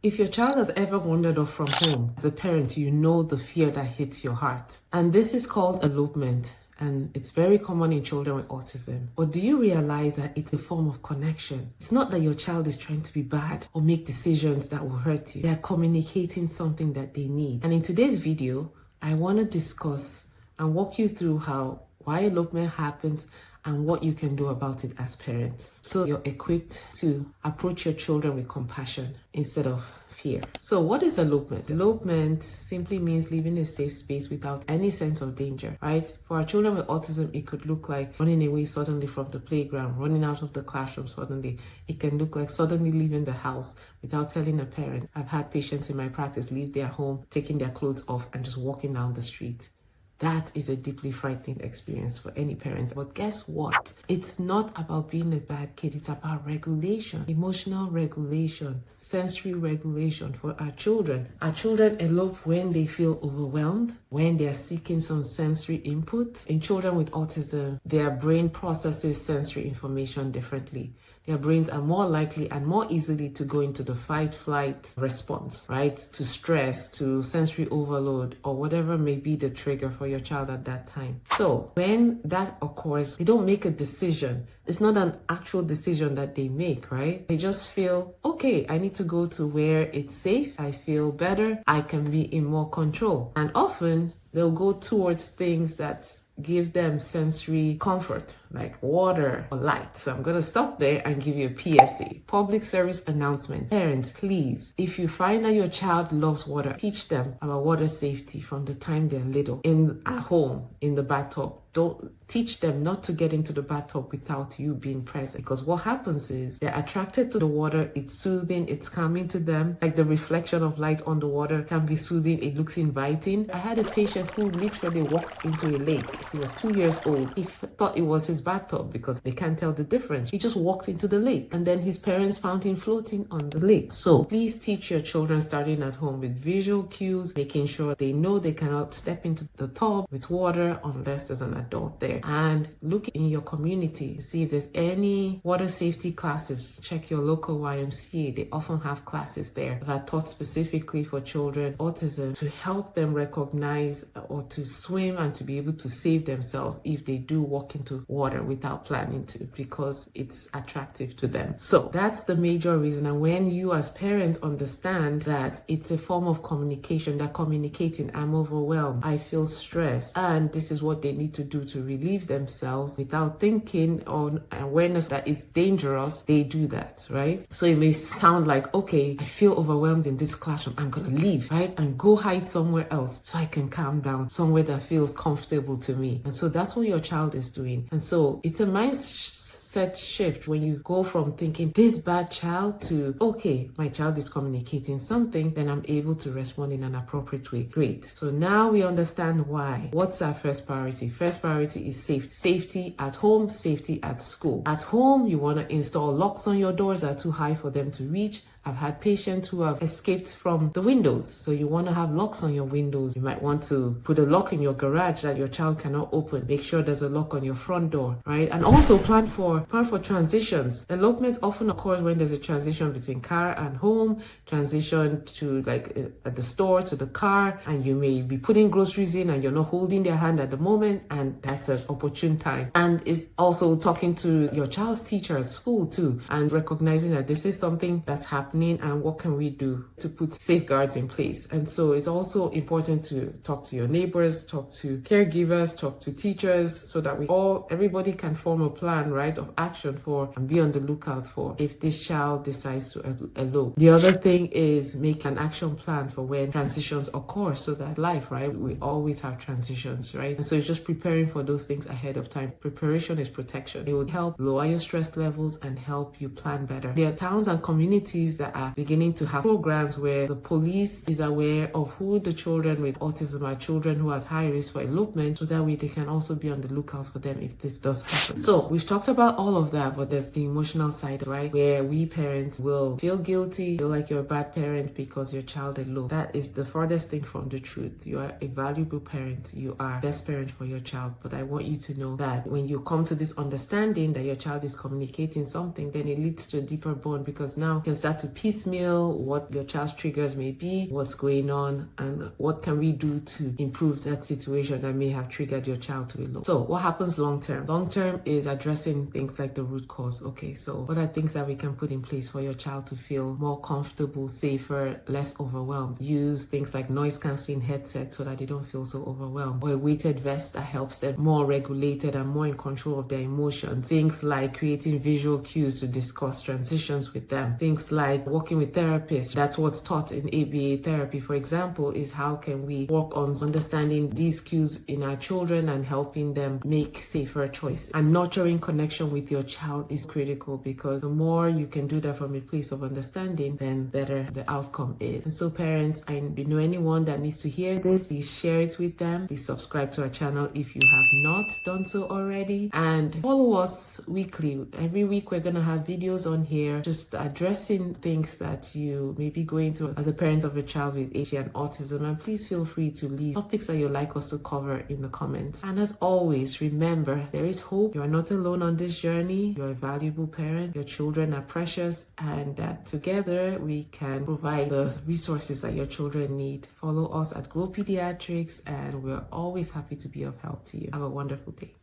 If your child has ever wandered off from home, as a parent, you know the fear that hits your heart. And this is called elopement. And it's very common in children with autism. But do you realize that it's a form of connection? It's not that your child is trying to be bad or make decisions that will hurt you. They're communicating something that they need. And in today's video, I want to discuss and walk you through why elopement happens and what you can do about it as parents, so you're equipped to approach your children with compassion instead of fear. So what is elopement? Elopement simply means leaving a safe space without any sense of danger, right? For our children with autism, it could look like running away suddenly from the playground, running out of the classroom suddenly. It can look like suddenly leaving the house without telling a parent. I've had patients in my practice leave their home, taking their clothes off and just walking down the street. That is a deeply frightening experience for any parent. But guess what? It's not about being a bad kid. It's about regulation, emotional regulation, sensory regulation for our children. Our children elope when they feel overwhelmed, when they are seeking some sensory input. In children with autism, their brain processes sensory information differently. Their brains are more likely and more easily to go into the fight-flight response, right? To stress, to sensory overload, or whatever may be the trigger for your child at that time. So when that occurs, they don't make a decision. It's not an actual decision that they make, right? They just feel, okay, I need to go to where it's safe. I feel better. I can be in more control. And often they'll go towards things that give them sensory comfort, like water or light. So I'm going to stop there and give you a PSA, public service announcement. Parents, please, if you find that your child loves water, teach them about water safety from the time they're little, at home, in the bathtub. Don't teach them not to get into the bathtub without you being present, because what happens is they're attracted to the water. It's soothing, it's calming to them. Like the reflection of light on the water can be soothing. It looks inviting. I had a patient who literally walked into a lake. He was 2 years old. He thought it was his bathtub because they can't tell the difference. He just walked into the lake, and then his parents found him floating on the lake. So please teach your children starting at home with visual cues, making sure they know they cannot step into the tub with water unless there's an adult there. And look in your community, see if there's any water safety classes. Check your local YMCA. They often have classes there that are taught specifically for children with autism to help them recognize or to swim and to be able to save themselves if they do walk into water without planning to, because it's attractive to them. So that's the major reason. And when you as parents understand that it's a form of communication, that communicating, I'm overwhelmed, I feel stressed, and this is what they need to do to relieve themselves without thinking or awareness that it's dangerous, they do that, right? So it may sound like, okay, I feel overwhelmed in this classroom, I'm gonna leave, right? And go hide somewhere else so I can calm down, somewhere that feels comfortable to me. And so that's what your child is doing. And so it's a mindset shift when you go from thinking this bad child to, okay, my child is communicating something, then I'm able to respond in an appropriate way. Great. So now we understand why. What's our first priority? First priority is safety. Safety at home, safety at school. At home, you want to install locks on your doors that are too high for them to reach. I've had patients who have escaped from the windows. So you want to have locks on your windows. You might want to put a lock in your garage that your child cannot open. Make sure there's a lock on your front door, right? And also plan for transitions. Elopement often occurs when there's a transition between car and home, transition to like at the store to the car, and you may be putting groceries in and you're not holding their hand at the moment, and that's an opportune time. And it's also talking to your child's teacher at school too, and recognizing that this is something that's happening and what can we do to put safeguards in place. And so it's also important to talk to your neighbors, talk to caregivers, talk to teachers, so that everybody can form a plan, right, of action for and be on the lookout for if this child decides to elope. The other thing is make an action plan for when transitions occur, so that life, right, we always have transitions, right? And so it's just preparing for those things ahead of time. Preparation is protection. It would help lower your stress levels and help you plan better. There are towns and communities that are beginning to have programs where the police is aware of who the children with autism are, children who are at high risk for elopement, so that way they can also be on the lookout for them if this does happen. So we've talked about all of that, but there's the emotional side, right, where we parents will feel guilty, feel like you're a bad parent because your child eloped. That is the farthest thing from the truth. You are a valuable parent. You are the best parent for your child. But I want you to know that when you come to this understanding that your child is communicating something, then it leads to a deeper bond, because now you can start to piecemeal what your child's triggers may be, what's going on, and what can we do to improve that situation that may have triggered your child to elope. So what happens long term? Long term is addressing things like the root cause. Okay, so what are things that we can put in place for your child to feel more comfortable, safer, less overwhelmed? Use things like noise cancelling headsets so that they don't feel so overwhelmed, or a weighted vest that helps them more regulated and more in control of their emotions. Things like creating visual cues to discuss transitions with them. Things like working with therapists. That's what's taught in ABA therapy, for example, is how can we work on understanding these cues in our children and helping them make safer choices. And nurturing connection with your child is critical, because the more you can do that from a place of understanding, then better the outcome is. And so parents, if you know anyone that needs to hear this, please share it with them. Please subscribe to our channel if you have not done so already, and follow us weekly. Every week we're going to have videos on here just addressing things that you may be going through as a parent of a child with ADHD and autism. And please feel free to leave topics that you'd like us to cover in the comments. And as always, remember, there is hope. You are not alone on this journey. You're a valuable parent. Your children are precious, and that together we can provide the resources that your children need. Follow us at Glow Pediatrics, and we're always happy to be of help to you. Have a wonderful day.